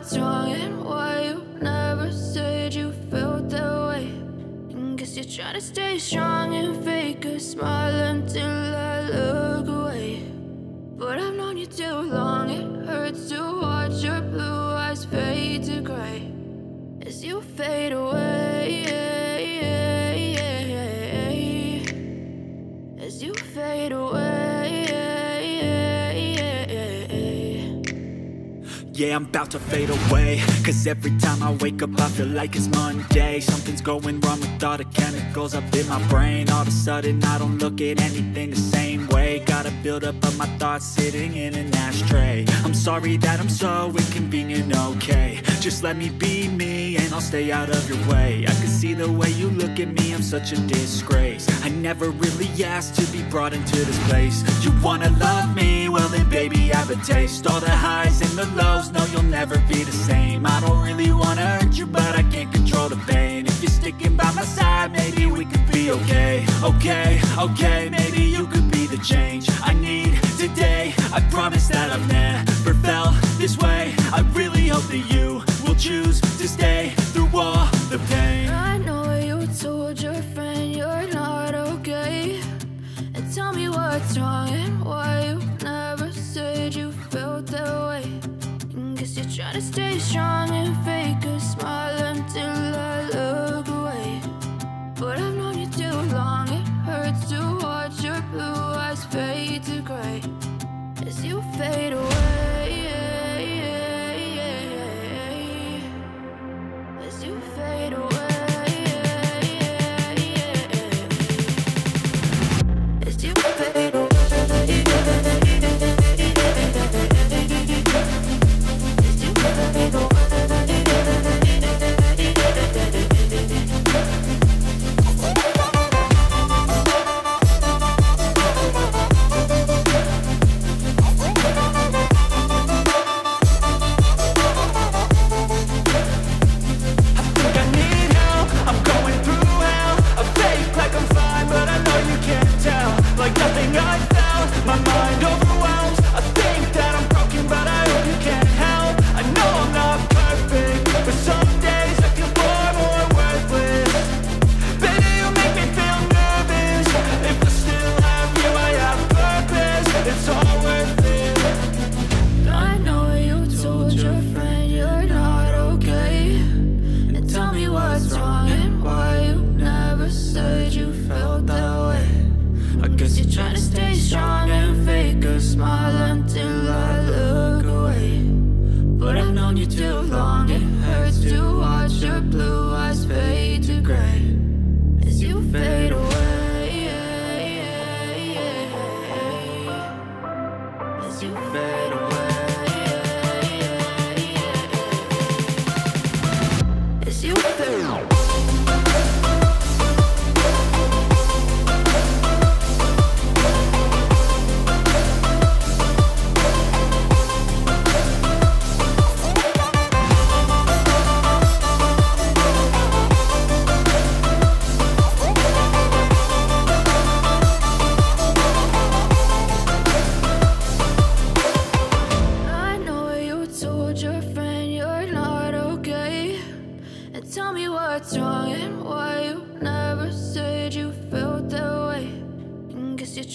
what's wrong and why you never said you felt that way. And guess you're trying to stay strong and fake a smile until I look away. But I've known you too long, it hurts to watch your blue eyes fade to gray as you fade away, as you fade away. Yeah, I'm about to fade away, cause every time I wake up I feel like it's Monday. Something's going wrong with all the chemicals up in my brain. All of a sudden I don't look at anything the same way. Gotta build up of my thoughts sitting in an ashtray. I'm sorry that I'm so inconvenient, okay. Just let me be me and I'll stay out of your way. I can see the way you look at me, I'm such a disgrace. I never really asked to be brought into this place. You wanna love me? Well then baby, have a taste. All the highs and the lows, no, you'll never be the same. I don't really wanna hurt you, but I can't control the pain. If you're sticking by my side, maybe we could be okay. Okay, maybe you could be the change I need today. I promise that I've never felt this way. I really hope that you will choose to stay through all the pain. I know you told your friend you're not okay, and tell me what's wrong and why you never said you felt that way. And guess you're trying to stay strong and fake a smile until I look away. But I've known you too long, it hurts to watch your blue eyes fade to gray as you fade away, as you fade away, as you fade away.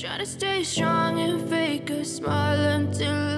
Try to stay strong and fake a smile until